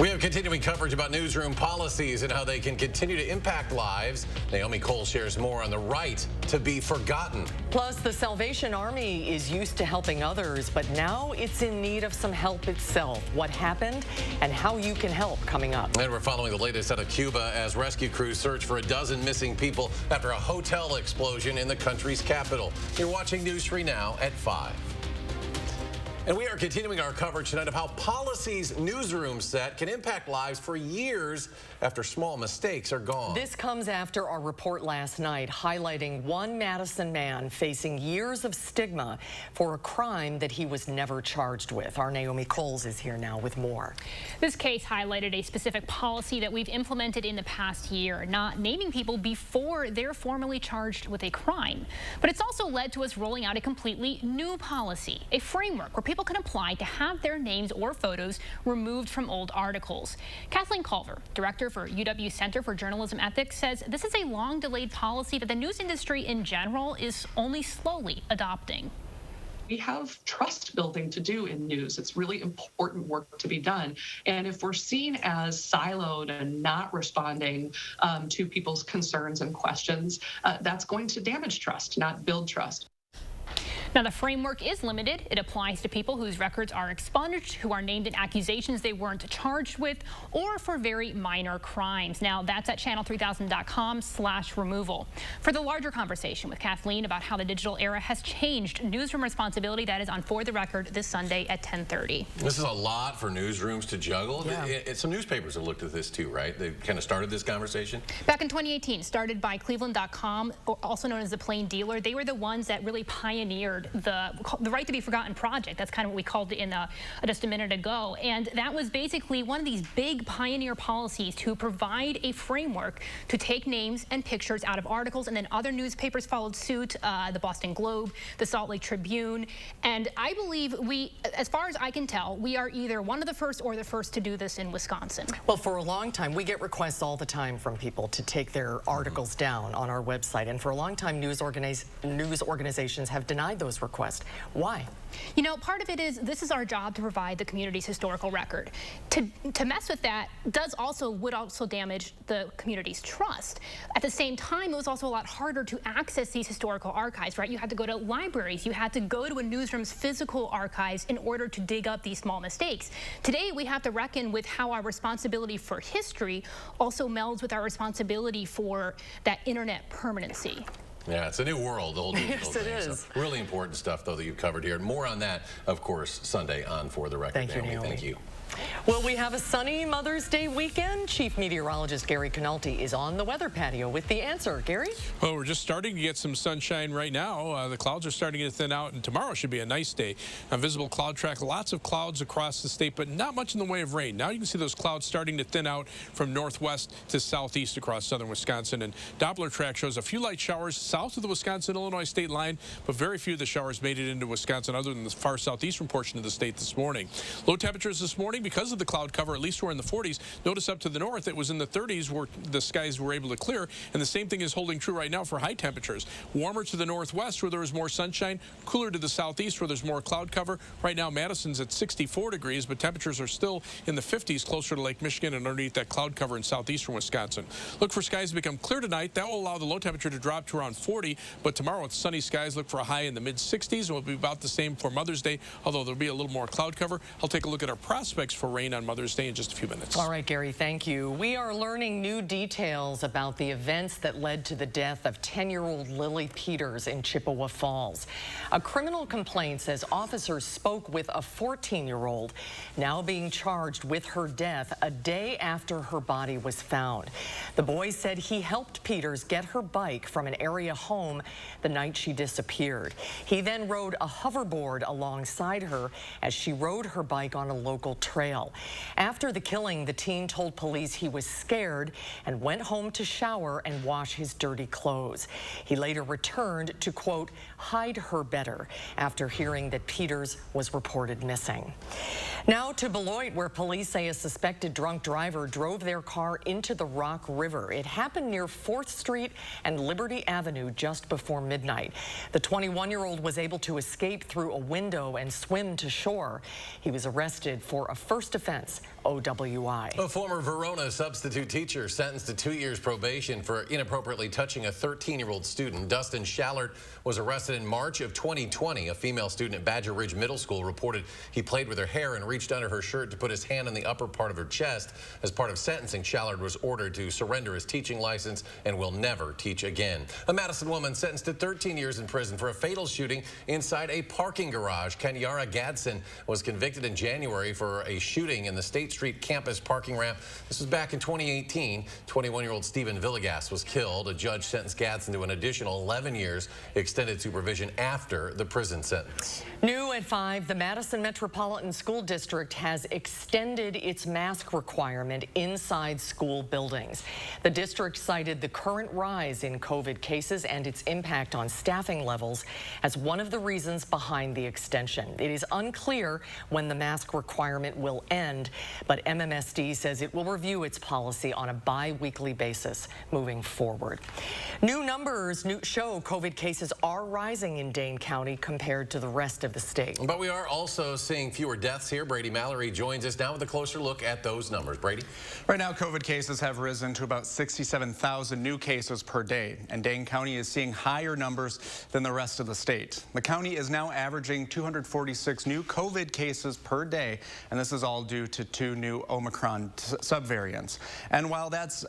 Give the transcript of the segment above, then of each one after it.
We have continuing coverage about newsroom policies and how they can continue to impact lives. Naomi Cole shares more on the right to be forgotten. Plus, the Salvation Army is used to helping others, but now it's in need of some help itself. What happened and how you can help coming up. And we're following the latest out of Cuba as rescue crews search for a dozen missing people after a hotel explosion in the country's capital. You're watching News 3 Now at 5. And we are continuing our coverage tonight of how policies newsrooms set can impact lives for years after small mistakes are gone. This comes after our report last night highlighting one Madison man facing years of stigma for a crime that he was never charged with. Our Naomi Coles is here now with more. This case highlighted a specific policy that we've implemented in the past year, not naming people before they're formally charged with a crime. But it's also led to us rolling out a completely new policy, a framework where people can apply to have their names or photos removed from old articles. Kathleen Culver, director for UW Center for Journalism Ethics, says this is a long-delayed policy that the news industry in general is only slowly adopting. We have trust building to do in news. It's really important work to be done. And if we're seen as siloed and not responding to people's concerns and questions, that's going to damage trust, not build trust. Now, the framework is limited. It applies to people whose records are expunged, who are named in accusations they weren't charged with, or for very minor crimes. Now, that's at channel3000.com/removal. For the larger conversation with Kathleen about how the digital era has changed newsroom responsibility, that is on For the Record this Sunday at 10:30. This is a lot for newsrooms to juggle. Yeah. Some newspapers have looked at this too, right? They kind of started this conversation. Back in 2018, started by Cleveland.com, also known as the Plain Dealer. They were the ones that really pioneered the Right to be Forgotten project. That's kind of what we called it in just a minute ago. And that was basically one of these big pioneer policies to provide a framework to take names and pictures out of articles, and then other newspapers followed suit, the Boston Globe, the Salt Lake Tribune. And I believe we, as far as I can tell, we are either one of the first or the first to do this in Wisconsin. Well, for a long time, we get requests all the time from people to take their articles down on our website. And for a long time, news organizations have denied those requests. Why? You know, part of it is this is our job to provide the community's historical record. To mess with that would also damage the community's trust. At the same time, it was also a lot harder to access these historical archives, right? You had to go to libraries, you had to go to a newsroom's physical archives in order to dig up these small mistakes. Today, we have to reckon with how our responsibility for history also melds with our responsibility for that internet permanency. Yeah, it's a new world, the whole digital Yes, thing. it is. So really important stuff, though, that you've covered here. And more on that, of course, Sunday on For the Record. Thank you, Naomi. Thank you. Well, we have a sunny Mother's Day weekend. Chief Meteorologist Gary Canalti is on the weather patio with the answer. Gary? Well, we're just starting to get some sunshine right now. The clouds are starting to thin out, and tomorrow should be a nice day. A visible cloud track, lots of clouds across the state, but not much in the way of rain. Now you can see those clouds starting to thin out from northwest to southeast across southern Wisconsin. And Doppler track shows a few light showers south of the Wisconsin-Illinois state line, but very few of the showers made it into Wisconsin other than the far southeastern portion of the state this morning. Low temperatures this morning because of the cloud cover, at least we're in the 40s. Notice up to the north, it was in the 30s where the skies were able to clear, and the same thing is holding true right now for high temperatures. Warmer to the northwest where there is more sunshine, cooler to the southeast where there's more cloud cover. Right now, Madison's at 64 degrees, but temperatures are still in the 50s closer to Lake Michigan and underneath that cloud cover in southeastern Wisconsin. Look for skies to become clear tonight. That will allow the low temperature to drop to around 40, but tomorrow with sunny skies, look for a high in the mid-60s. It will be about the same for Mother's Day, although there'll be a little more cloud cover. I'll take a look at our prospects for rain on Mother's Day in just a few minutes. All right, Gary, thank you. We are learning new details about the events that led to the death of 10-year-old Lily Peters in Chippewa Falls. A criminal complaint says officers spoke with a 14-year-old, now being charged with her death a day after her body was found. The boy said he helped Peters get her bike from an area home the night she disappeared. He then rode a hoverboard alongside her as she rode her bike on a local trail. After the killing, the teen told police he was scared and went home to shower and wash his dirty clothes. He later returned to, quote, hide her better after hearing that Peters was reported missing. Now to Beloit, where police say a suspected drunk driver drove their car into the Rock River. It happened near 4th Street and Liberty Avenue Avenue just before midnight. The 21-year-old was able to escape through a window and swim to shore. He was arrested for a first offense, OWI. A former Verona substitute teacher sentenced to 2 years probation for inappropriately touching a 13-year-old student. Dustin Shallard was arrested in March of 2020. A female student at Badger Ridge Middle School reported he played with her hair and reached under her shirt to put his hand on the upper part of her chest. As part of sentencing, Shallard was ordered to surrender his teaching license and will never teach again. A Madison woman sentenced to 13 years in prison for a fatal shooting inside a parking garage. Kenyara Gadsden was convicted in January for a shooting in the State Street campus parking ramp. This was back in 2018. 21-year-old Stephen Villegas was killed. A judge sentenced Gadsden to an additional 11 years extended supervision after the prison sentence. New at 5, the Madison Metropolitan School District has extended its mask requirement inside school buildings. The district cited the current rise in COVID cases and its impact on staffing levels as one of the reasons behind the extension. It is unclear when the mask requirement will end, but MMSD says it will review its policy on a bi-weekly basis moving forward. New numbers show COVID cases are rising in Dane County compared to the rest of the state. But we are also seeing fewer deaths here. Brady Mallory joins us now with a closer look at those numbers. Brady? Right now, COVID cases have risen to about 67,000 new cases per day, and Dane County is seeing higher numbers than the rest of the state. The county is now averaging 246 new COVID cases per day, and this is all due to 2 new Omicron subvariants. And while that's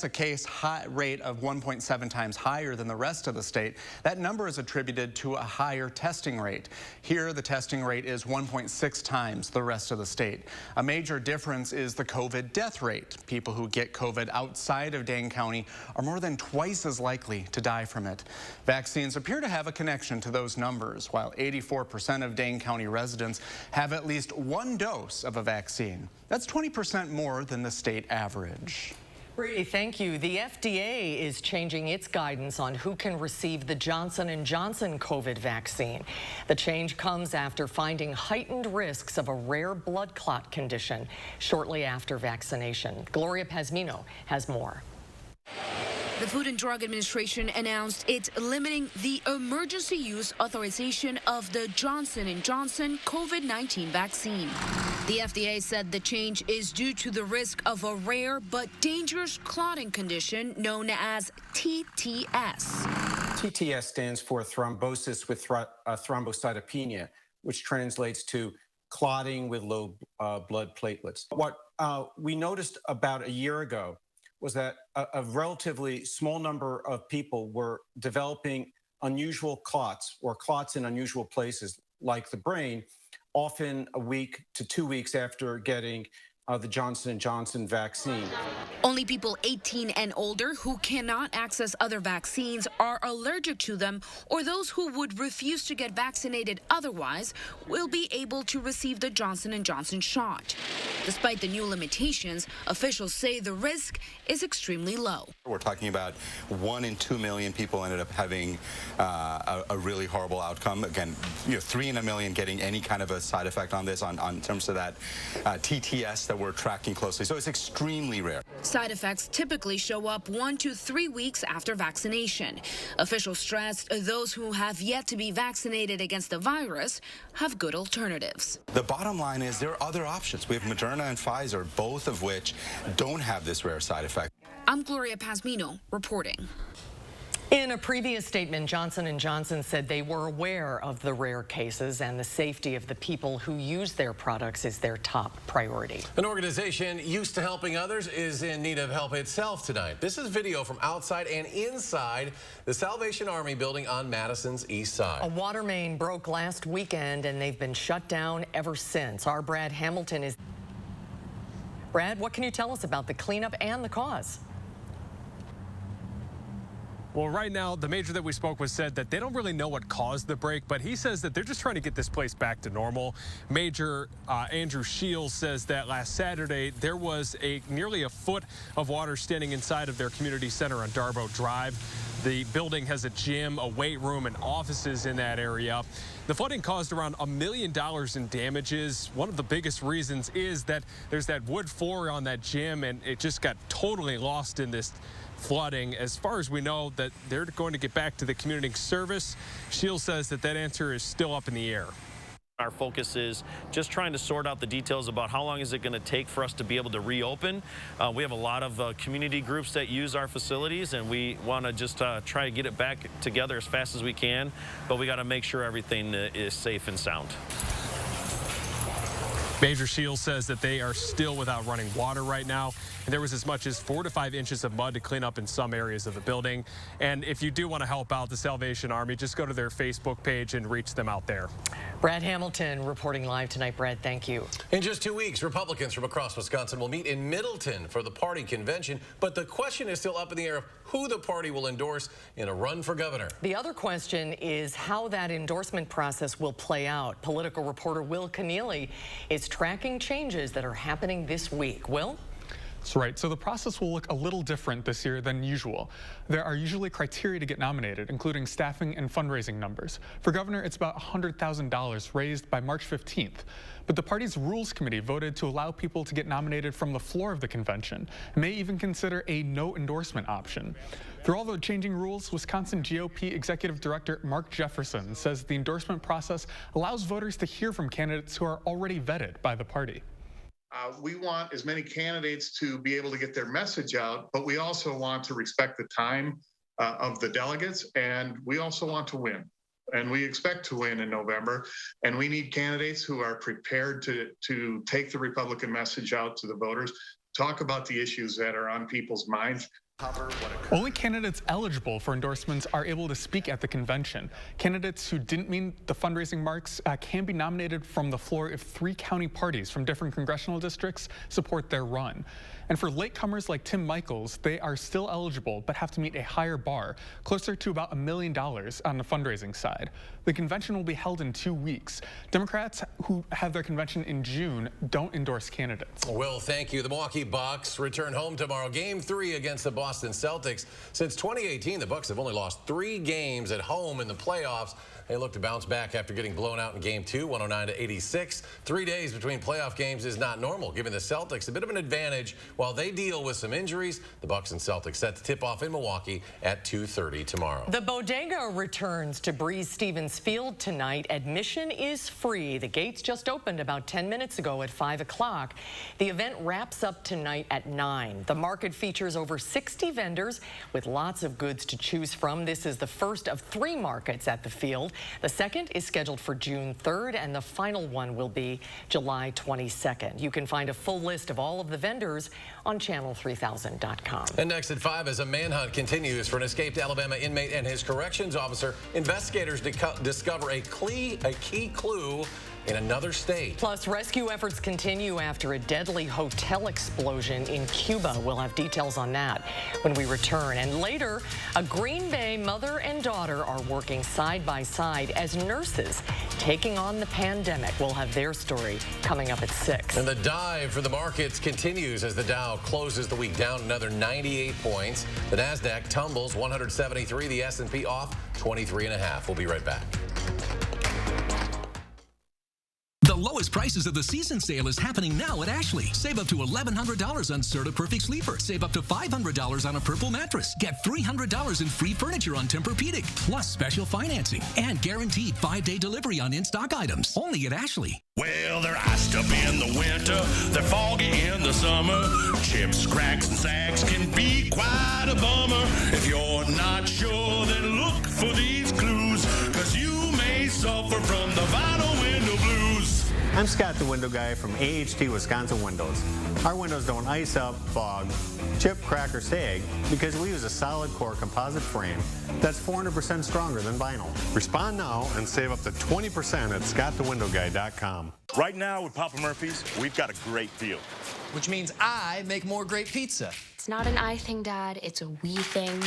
a case rate of 1.7 times higher than the rest of the state. That number is attributed to a higher testing rate. Here, the testing rate is 1.6 times the rest of the state. A major difference is the COVID death rate. People who get COVID outside of Dane County are more than twice as likely to die from it. Vaccines appear to have a connection to those numbers, while 84% of Dane County residents have at least 1 dose of a vaccine. That's 20% more than the state average. Brady, thank you. The FDA is changing its guidance on who can receive the Johnson & Johnson COVID vaccine. The change comes after finding heightened risks of a rare blood clot condition shortly after vaccination. Gloria Pazmino has more. The Food and Drug Administration announced it's limiting the emergency use authorization of the Johnson & Johnson COVID-19 vaccine. The FDA said the change is due to the risk of a rare but dangerous clotting condition known as TTS. TTS stands for thrombosis with thrombocytopenia, which translates to clotting with low blood platelets. What we noticed about a year ago was that a relatively small number of people were developing unusual clots or clots in unusual places like the brain, often a week to 2 weeks after getting the Johnson & Johnson vaccine. Only people 18 and older who cannot access other vaccines, are allergic to them, or those who would refuse to get vaccinated otherwise will be able to receive the Johnson & Johnson shot. Despite the new limitations, officials say the risk is extremely low. We're talking about 1 in 2 million people ended up having a really horrible outcome. Again, 3 in a million getting any kind of a side effect on this, on terms of that TTS that we're tracking closely. So it's extremely rare. Side effects typically show up 1 to 3 weeks after vaccination. Officials stressed those who have yet to be vaccinated against the virus have good alternatives. The bottom line is there are other options. We have Moderna and Pfizer, both of which don't have this rare side effect. I'm Gloria Pazmino reporting. In a previous statement, Johnson & Johnson said they were aware of the rare cases and the safety of the people who use their products is their top priority. An organization used to helping others is in need of help itself tonight. This is video from outside and inside the Salvation Army building on Madison's east side. A water main broke last weekend and they've been shut down ever since. Our Brad Hamilton is... Brad, what can you tell us about the cleanup and the cause? Well, right now, the major that we spoke with said that they don't really know what caused the break, but he says that they're just trying to get this place back to normal. Major Andrew Shields says that last Saturday, there was nearly a foot of water standing inside of their community center on Darbo Drive. The building has a gym, a weight room, and offices in that area. The flooding caused around $1 million in damages. One of the biggest reasons is that there's that wood floor on that gym, and it just got totally lost in this flooding. As far as we know, that they're going to get back to the community service. Shields says that answer is still up in the air. Our focus is just trying to sort out the details about how long is it going to take for us to be able to reopen. We have a lot of community groups that use our facilities, and we want to just try to get it back together as fast as we can, but we got to make sure everything is safe and sound. Major Shields says that they are still without running water right now, and there was as much as 4 to 5 inches of mud to clean up in some areas of the building. And if you do want to help out the Salvation Army, just go to their Facebook page and reach them out there. Brad Hamilton reporting live tonight. Brad, thank you. In just 2 weeks, Republicans from across Wisconsin will meet in Middleton for the party convention, but the question is still up in the air of who the party will endorse in a run for governor. The other question is how that endorsement process will play out. Political reporter Will Keneally is tracking changes that are happening this week. Will? That's right. So the process will look a little different this year than usual. There are usually criteria to get nominated, including staffing and fundraising numbers. For governor, it's about $100,000 raised by March 15th. But the party's Rules Committee voted to allow people to get nominated from the floor of the convention, and may even consider a no endorsement option. Through all the changing rules, Wisconsin GOP Executive Director Mark Jefferson says the endorsement process allows voters to hear from candidates who are already vetted by the party. We want as many candidates to be able to get their message out, but we also want to respect the time of the delegates, and we also want to win. And we expect to win in November, and we need candidates who are prepared to take the Republican message out to the voters, talk about the issues that are on people's minds. Only candidates eligible for endorsements are able to speak at the convention. Candidates who didn't meet the fundraising marks can be nominated from the floor if 3 county parties from different congressional districts support their run. And for latecomers like Tim Michaels, they are still eligible but have to meet a higher bar, closer to about $1 million on the fundraising side. The convention will be held in 2 weeks. Democrats who have their convention in June don't endorse candidates. Will, thank you. The Milwaukee Bucks return home tomorrow. Game 3 against the Boston Celtics. Since 2018, the Bucks have only lost 3 games at home in the playoffs. They look to bounce back after getting blown out in Game 2, 109-86. 3 days between playoff games is not normal, giving the Celtics a bit of an advantage while they deal with some injuries. The Bucks and Celtics set to tip off in Milwaukee at 2:30 tomorrow. The Bodega returns to Breeze Stevens Field tonight. Admission is free. The gates just opened about 10 minutes ago at 5 o'clock. The event wraps up tonight at 9. The market features over 60 vendors with lots of goods to choose from. This is the first of 3 markets at the field. The second is scheduled for June 3rd, and the final one will be July 22nd. You can find a full list of all of the vendors on channel3000.com. And next at 5, as a manhunt continues for an escaped Alabama inmate and his corrections officer, investigators discover a key clue in another state. Plus, rescue efforts continue after a deadly hotel explosion in Cuba. We'll have details on that when we return. And later, a Green Bay mother and daughter are working side by side as nurses taking on the pandemic. We'll have their story coming up at 6. And the dive for the markets continues as the Dow closes the week down another 98 points. The NASDAQ tumbles 173, the S&P off 23.5. We'll be right back. The lowest prices of the season sale is happening now at Ashley. Save up to $1,100 on Serta Perfect Sleeper. Save up to $500 on a Purple mattress. Get $300 in free furniture on Tempur-Pedic, plus special financing and guaranteed 5-day delivery on in-stock items. Only at Ashley. Well, they're iced up in the winter, they're foggy in the summer. Chips, cracks, and sags can be quite a bummer. If you're not sure, then look for these clues, because you may suffer from the vinyl window blues. I'm Scott, the window guy from AHT Wisconsin Windows. Our windows don't ice up, fog, chip, crack, or sag because we use a solid core composite frame that's 400% stronger than vinyl. Respond now and save up to 20% at scottthewindowguy.com. Right now with Papa Murphy's, we've got a great deal. Which means I make more great pizza. It's not an I thing, Dad. It's a we thing.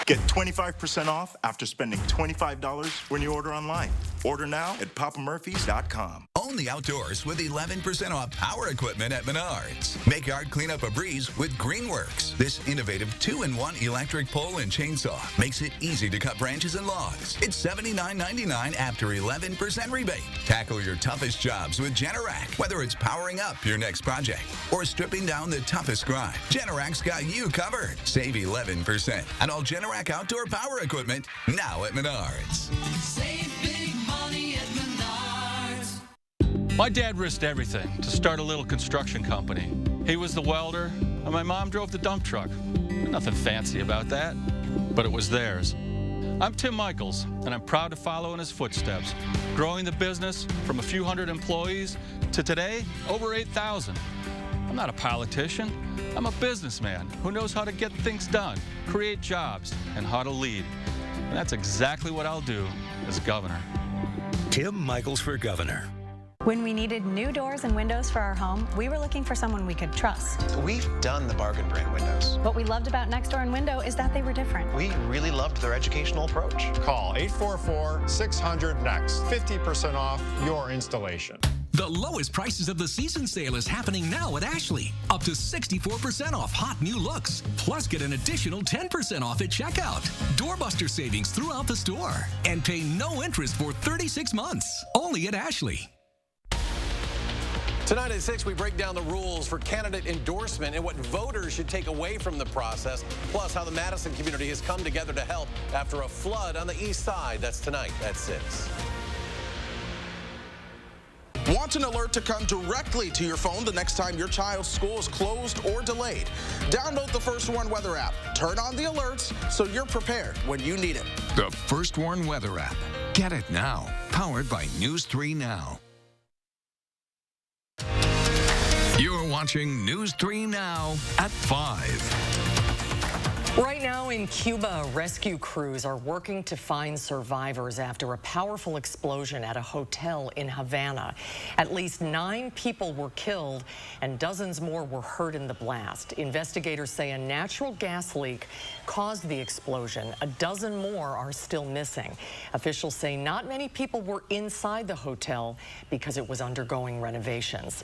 Get 25% off after spending $25 when you order online. Order now at papamurphys.com. Own the outdoors with 11% off power equipment at Menards. Make yard cleanup a breeze with Greenworks. This innovative 2-in-1 electric pole and chainsaw makes it easy to cut branches and logs. It's $79.99 after 11% rebate. Tackle your toughest jobs with Generac, whether it's powering up your next project or stripping down the toughest grind. Generac's got you covered. Save 11% on all Generac outdoor power equipment now at Menards. Save big money at Menards. My dad risked everything to start a little construction company. He was the welder, and my mom drove the dump truck. Nothing fancy about that, but it was theirs. I'm Tim Michaels, and I'm proud to follow in his footsteps, growing the business from a few hundred employees to today, over 8,000. I'm not a politician. I'm a businessman who knows how to get things done, create jobs, and how to lead. And that's exactly what I'll do as governor. Tim Michaels for governor. When we needed new doors and windows for our home, we were looking for someone we could trust. We've done the bargain brand windows. What we loved about Next Door and Window is that they were different. We really loved their educational approach. Call 844-600-NEXT. 50% off your installation. The lowest prices of the season sale is happening now at Ashley. Up to 64% off hot new looks. Plus get an additional 10% off at checkout. Doorbuster savings throughout the store. And pay no interest for 36 months. Only at Ashley. Tonight at 6, we break down the rules for candidate endorsement and what voters should take away from the process, plus how the Madison community has come together to help after a flood on the east side. That's tonight at 6. Want an alert to come directly to your phone the next time your child's school is closed or delayed? Download the First Warn Weather app. Turn on the alerts so you're prepared when you need it. The First Warn Weather app. Get it now. Powered by News 3 Now. You're watching News 3 Now at 5. Right now in Cuba, rescue crews are working to find survivors after a powerful explosion at a hotel in Havana. At least 9 people were killed and dozens more were hurt in the blast. Investigators say a natural gas leak caused the explosion. A dozen more are still missing. Officials say not many people were inside the hotel because it was undergoing renovations.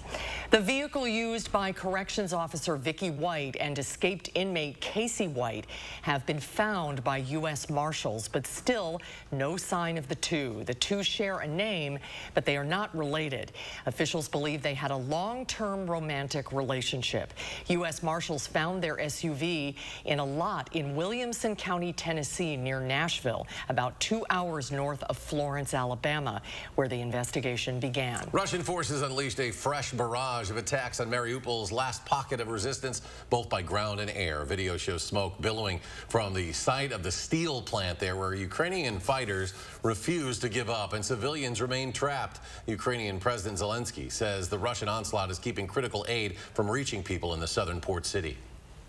The vehicle used by corrections officer Vicky White and escaped inmate Casey White have been found by U.S. Marshals, but still no sign of the two. The two share a name, but they are not related. Officials believe they had a long-term romantic relationship. U.S. Marshals found their SUV in a lot in Williamson County, Tennessee, near Nashville, about 2 hours north of Florence, Alabama, where the investigation began. Russian forces unleashed a fresh barrage of attacks on Mariupol's last pocket of resistance, both by ground and air. Video shows smoke billowing from the site of the steel plant there, where Ukrainian fighters refuse to give up and civilians remain trapped. Ukrainian President Zelensky says the Russian onslaught is keeping critical aid from reaching people in the southern port city.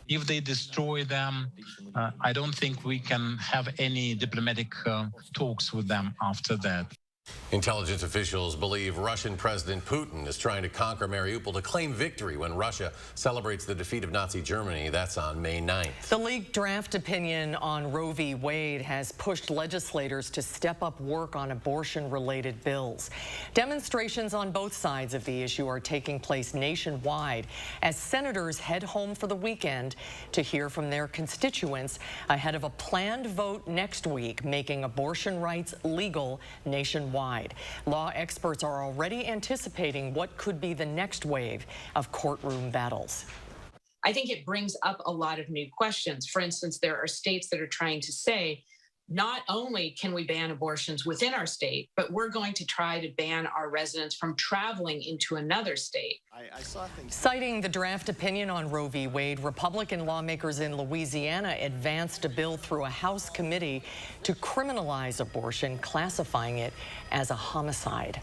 If they destroy them, I don't think we can have any diplomatic talks with them after that. Intelligence officials believe Russian President Putin is trying to conquer Mariupol to claim victory when Russia celebrates the defeat of Nazi Germany. That's on May 9th. The leaked draft opinion on Roe v. Wade has pushed legislators to step up work on abortion-related bills. Demonstrations on both sides of the issue are taking place nationwide as senators head home for the weekend to hear from their constituents ahead of a planned vote next week making abortion rights legal nationwide. Law experts are already anticipating what could be the next wave of courtroom battles. I think it brings up a lot of new questions. For instance, there are states that are trying to say, not only can we ban abortions within our state, but we're going to try to ban our residents from traveling into another state. Citing the draft opinion on Roe v. Wade, Republican lawmakers in Louisiana advanced a bill through a House committee to criminalize abortion, classifying it as a homicide.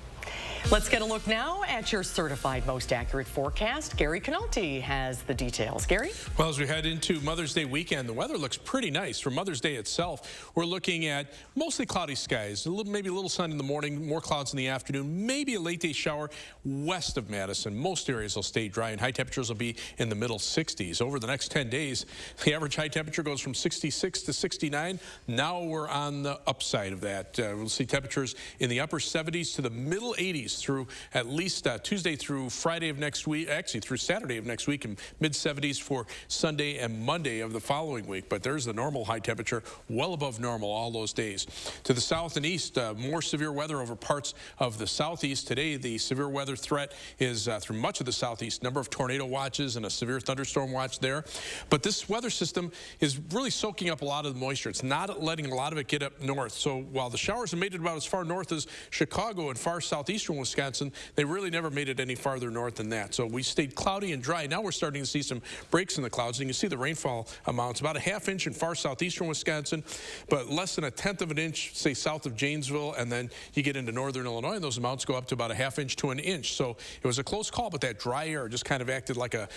Let's get a look now at your certified most accurate forecast. Gary Canolti has the details. Gary? Well, as we head into Mother's Day weekend, the weather looks pretty nice. For Mother's Day itself, we're looking at mostly cloudy skies, maybe a little sun in the morning, more clouds in the afternoon, maybe a late day shower west of Madison. Most areas will stay dry, and high temperatures will be in the middle 60s. Over the next 10 days, the average high temperature goes from 66 to 69. Now we're on the upside of that. We'll see temperatures in the upper 70s to the middle 80s 70s through at least Tuesday through Friday of next week, actually through Saturday of next week, and mid-70s for Sunday and Monday of the following week. But there's the normal high temperature, well above normal all those days. To the south and east, more severe weather over parts of the southeast. Today, the severe weather threat is through much of the southeast. Number of tornado watches and a severe thunderstorm watch there. But this weather system is really soaking up a lot of the moisture. It's not letting a lot of it get up north. So while the showers have made it about as far north as Chicago and far southeastern Wisconsin, they really never made it any farther north than that. So we stayed cloudy and dry. Now we're starting to see some breaks in the clouds. And you can see the rainfall amounts, about a ½ inch in far southeastern Wisconsin, but less than a 1/10 of an inch, say, south of Janesville. And then you get into northern Illinois, and those amounts go up to about a ½ inch to an inch. So it was a close call, but that dry air just kind of acted like a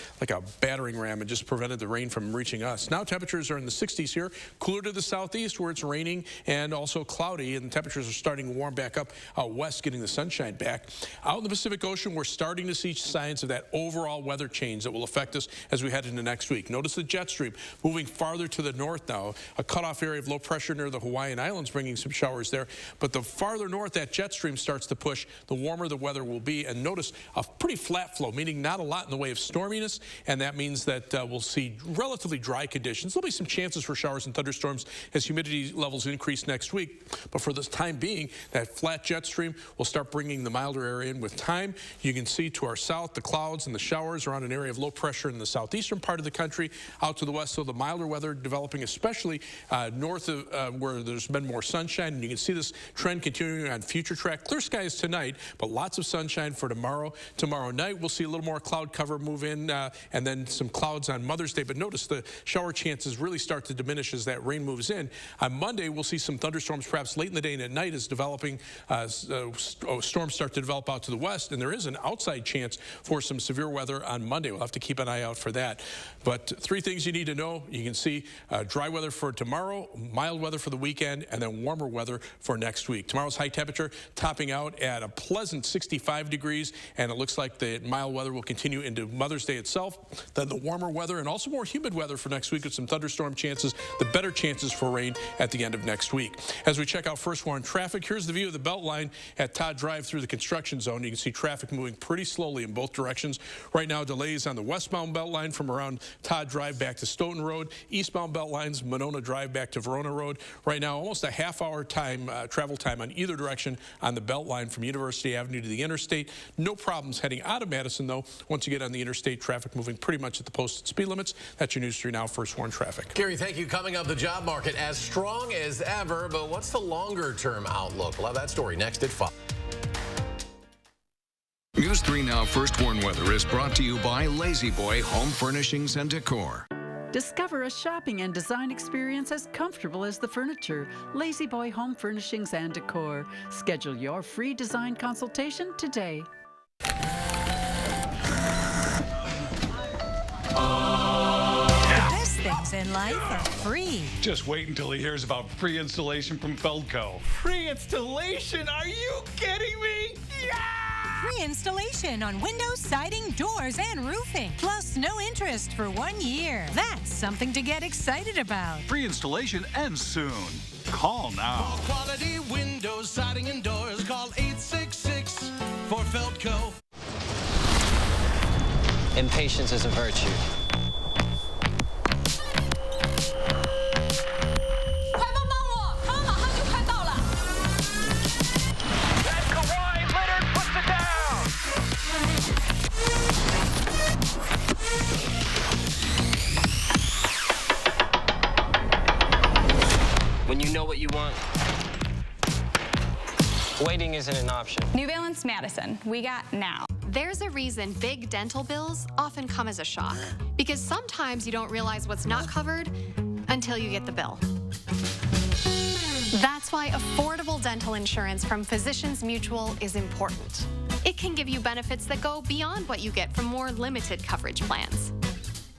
battering ram and just prevented the rain from reaching us. Now temperatures are in the 60s here, cooler to the southeast where it's raining and also cloudy, and temperatures are starting to warm back up out west, getting the sunshine back. Out in the Pacific Ocean, we're starting to see signs of that overall weather change that will affect us as we head into next week. Notice the jet stream moving farther to the north now, a cutoff area of low pressure near the Hawaiian Islands bringing some showers there. But the farther north that jet stream starts to push, the warmer the weather will be. And notice a pretty flat flow, meaning not a lot in the way of storminess, and that means that we'll see relatively dry conditions. There'll be some chances for showers and thunderstorms as humidity levels increase next week. But for the time being, that flat jet stream will start bringing the milder area in with time. You can see to our south, the clouds and the showers around an area of low pressure in the southeastern part of the country. Out to the west, so the milder weather developing, especially north of where there's been more sunshine. And you can see this trend continuing on future track. Clear skies tonight, but lots of sunshine for tomorrow. Tomorrow night, we'll see a little more cloud cover move in, and then some clouds on Mother's Day. But notice the shower chances really start to diminish as that rain moves in. On Monday, we'll see some thunderstorms perhaps late in the day and at night as developing storms start to develop out to the west. And there is an outside chance for some severe weather on Monday. We'll have to keep an eye out for that. But three things you need to know. You can see dry weather for tomorrow, mild weather for the weekend, and then warmer weather for next week. Tomorrow's high temperature topping out at a pleasant 65 degrees, and it looks like the mild weather will continue into Mother's Day itself. Then the warmer weather and also more humid weather for next week with some thunderstorm chances, the better chances for rain at the end of next week. As we check out first warn traffic, here's the view of the Beltline at Todd Drive through the construction zone. You can see traffic moving pretty slowly in both directions. Right now, delays on the westbound Beltline from around Todd Drive back to Stoughton Road. Eastbound Beltlines, Monona Drive back to Verona Road. Right now, almost a half-hour travel time on either direction on the Beltline from University Avenue to the interstate. No problems heading out of Madison, though. Once you get on the interstate, traffic moving pretty much at the posted speed limits. That's your News 3 Now First Warn traffic. Gary, thank you. Coming up, the job market as strong as ever, but what's the longer-term outlook? We'll have that story next at 5. News 3 Now First Warn Weather is brought to you by Lazy Boy Home Furnishings and Decor. Discover a shopping and design experience as comfortable as the furniture. Lazy Boy Home Furnishings and Decor. Schedule your free design consultation today. The best things in life are free. Just wait until he hears about free installation from Feldco. Free installation? Are you kidding me? Yeah! Free installation on windows, siding, doors, and roofing. Plus no interest for 1 year. That's something to get excited about. Free installation ends soon. Call now. For quality windows, siding, and doors, call 866 for Feldco. Impatience is a virtue. When you know what you want, waiting isn't an option. New Balance Madison, we got now. There's a reason big dental bills often come as a shock, because sometimes you don't realize what's not covered until you get the bill. That's why affordable dental insurance from Physicians Mutual is important. It can give you benefits that go beyond what you get from more limited coverage plans.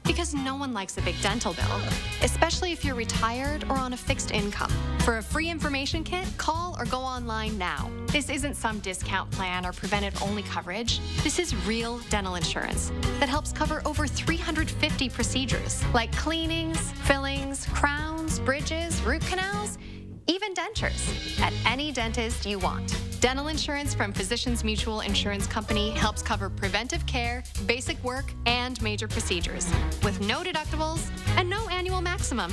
Because no one likes a big dental bill, especially if you're retired or on a fixed income. For a free information kit, call or go online now. This isn't some discount plan or preventive-only coverage. This is real dental insurance that helps cover over 350 procedures, like cleanings, fillings, crowns, bridges, root canals, even dentures, at any dentist you want. Dental insurance from Physicians Mutual Insurance Company helps cover preventive care, basic work, and major procedures with no deductibles and no annual maximum.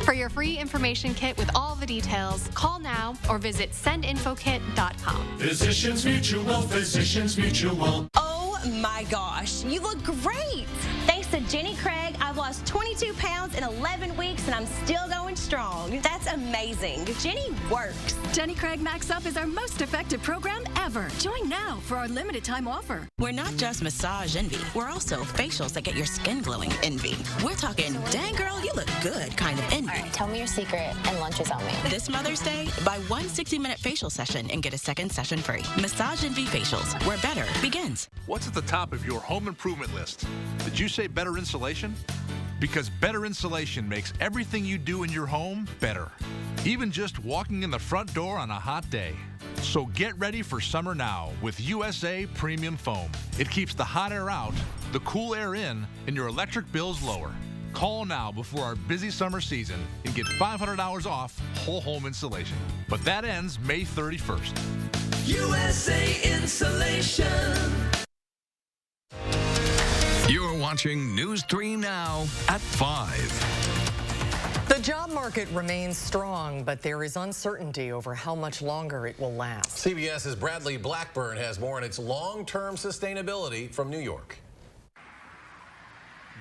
For your free information kit with all the details, call now or visit sendinfokit.com. Physicians Mutual, Physicians Mutual. Oh my gosh, you look great! Thanks to Jenny Craig, I've lost 22 pounds in 11 weeks and I'm still going strong. That's amazing. Jenny works. Jenny Craig Max Up is our most effective program ever. Join now for our limited time offer. We're not just massage envy. We're also facials that get your skin glowing envy. We're talking, dang girl, you look good kind of envy. All right, tell me your secret and lunch is on me. This Mother's Day, buy one 60-minute facial session and get a second session free. Massage Envy Facials, where better begins. What's at the top of your home improvement list? Did you say better insulation? Because better insulation makes everything you do in your home better. Even just walking in the front door on a hot day. So get ready for summer now with USA Premium Foam. It keeps the hot air out, the cool air in, and your electric bills lower. Call now before our busy summer season and get $500 off whole home insulation. But that ends May 31st. USA Insulation. You're watching News 3 Now at 5. The job market remains strong, but there is uncertainty over how much longer it will last. CBS's Bradley Blackburn has more on its long-term sustainability from New York.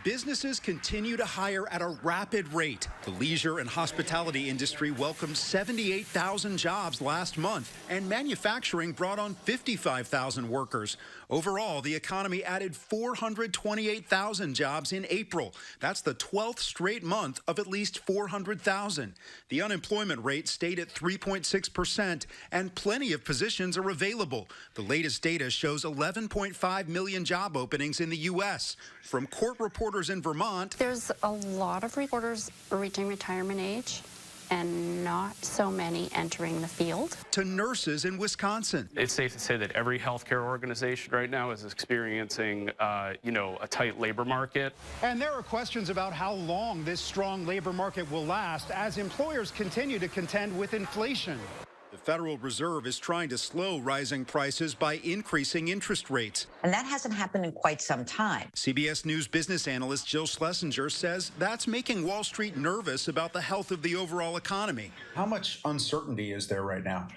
Businesses continue to hire at a rapid rate. The leisure and hospitality industry welcomed 78,000 jobs last month, and manufacturing brought on 55,000 workers. Overall, the economy added 428,000 jobs in April. That's the 12th straight month of at least 400,000. The unemployment rate stayed at 3.6%, and plenty of positions are available. The latest data shows 11.5 million job openings in the U.S. From court reporters in Vermont, there's a lot of reporters reaching retirement age and not so many entering the field. To nurses in Wisconsin. It's safe to say that every healthcare organization right now is experiencing, a tight labor market. And there are questions about how long this strong labor market will last as employers continue to contend with inflation. The Federal Reserve is trying to slow rising prices by increasing interest rates. And that hasn't happened in quite some time. CBS News business analyst Jill Schlesinger says that's making Wall Street nervous about the health of the overall economy. How much uncertainty is there right now?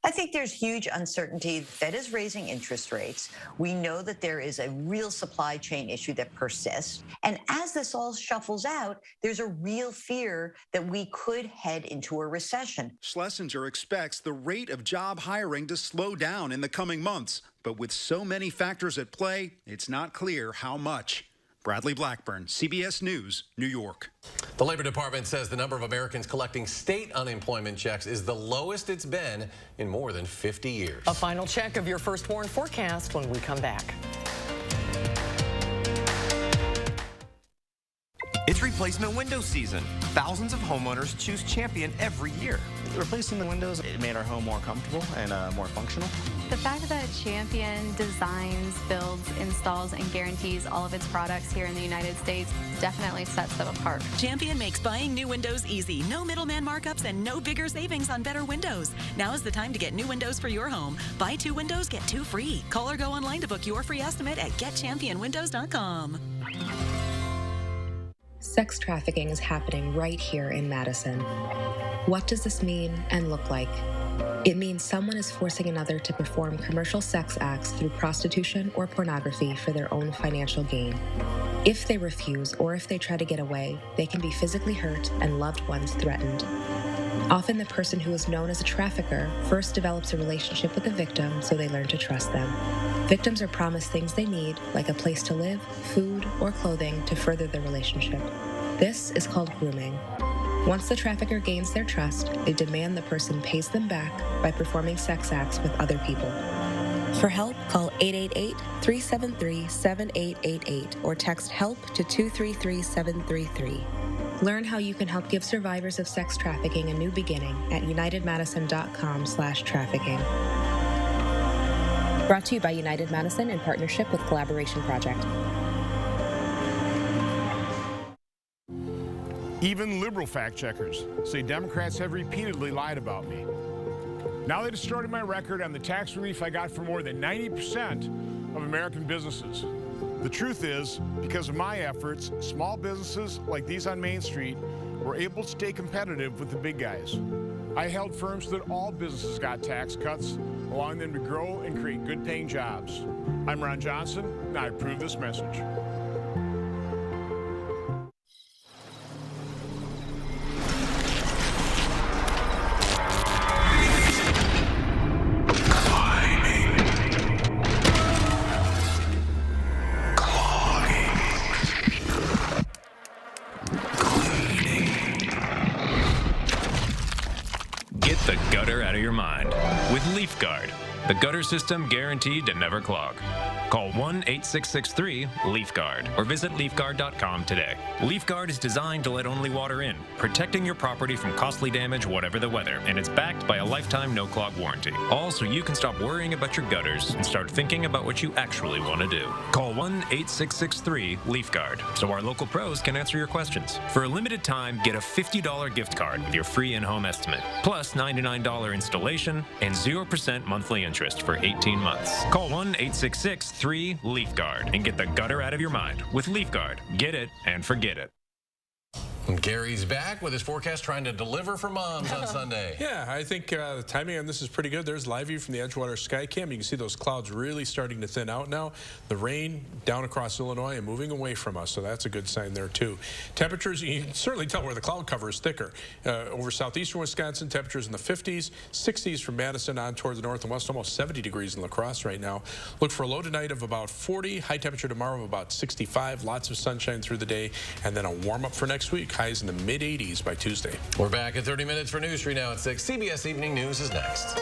I think there's huge uncertainty. The Fed is raising interest rates. We know that there is a real supply chain issue that persists. And as this all shuffles out, there's a real fear that we could head into a recession. Schlesinger expects the rate of job hiring to slow down in the coming months. But with so many factors at play, it's not clear how much. Bradley Blackburn, CBS News, New York. The Labor Department says the number of Americans collecting state unemployment checks is the lowest it's been in more than 50 years. A final check of your first warn forecast when we come back. It's replacement window season. Thousands of homeowners choose Champion every year. Replacing the windows, it made our home more comfortable and more functional. The fact that Champion designs, builds, installs, and guarantees all of its products here in the United States definitely sets them apart. Champion makes buying new windows easy. No middleman markups and no bigger savings on better windows. Now is the time to get new windows for your home. Buy 2 windows, get 2 free. Call or go online to book your free estimate at getchampionwindows.com. Sex trafficking is happening right here in Madison. What does this mean and look like? It means someone is forcing another to perform commercial sex acts through prostitution or pornography for their own financial gain. If they refuse or if they try to get away, they can be physically hurt and loved ones threatened. Often the person who is known as a trafficker first develops a relationship with the victim so they learn to trust them. Victims are promised things they need, like a place to live, food, or clothing to further the relationship. This is called grooming. Once the trafficker gains their trust, they demand the person pays them back by performing sex acts with other people. For help, call 888-373-7888 or text HELP to 233-733. Learn how you can help give survivors of sex trafficking a new beginning at unitedmadison.com/trafficking. Brought to you by United Madison in partnership with Collaboration Project. Even liberal fact checkers say Democrats have repeatedly lied about me. Now they distorted my record on the tax relief I got for more than 90% of American businesses. The truth is, because of my efforts, small businesses like these on Main Street were able to stay competitive with the big guys. I held firm so that all businesses got tax cuts, allowing them to grow and create good-paying jobs. I'm Ron Johnson, and I approve this message. Get the gutter out of your mind with LeafGuard, the gutter system guaranteed to never clog. Call 1-8663-LEAFGUARD or visit leafguard.com today. LeafGuard is designed to let only water in, protecting your property from costly damage whatever the weather, and it's backed by a lifetime no-clog warranty. All so you can stop worrying about your gutters and start thinking about what you actually want to do. Call 1-8663-LEAFGUARD so our local pros can answer your questions. For a limited time, get a $50 gift card with your free in-home estimate, plus $99 installation and 0% monthly interest for 18 months. Call 1-866-3-LEAFGUARD and get the gutter out of your mind with LeafGuard. Get it and forget it. Gary's back with his forecast, trying to deliver for moms on Sunday. Yeah, I think the timing on this is pretty good. There's live view from the Edgewater Skycam. You can see those clouds really starting to thin out now. The rain down across Illinois and moving away from us, so that's a good sign there too. Temperatures, you can certainly tell where the cloud cover is thicker. Over southeastern Wisconsin, temperatures in the 50s, 60s from Madison on toward the north and west, almost 70 degrees in La Crosse right now. Look for a low tonight of about 40, high temperature tomorrow of about 65, lots of sunshine through the day, and then a warm up for next week. Highs in the mid-80s by Tuesday. We're back in 30 minutes for News 3 now at 6. CBS Evening News is next.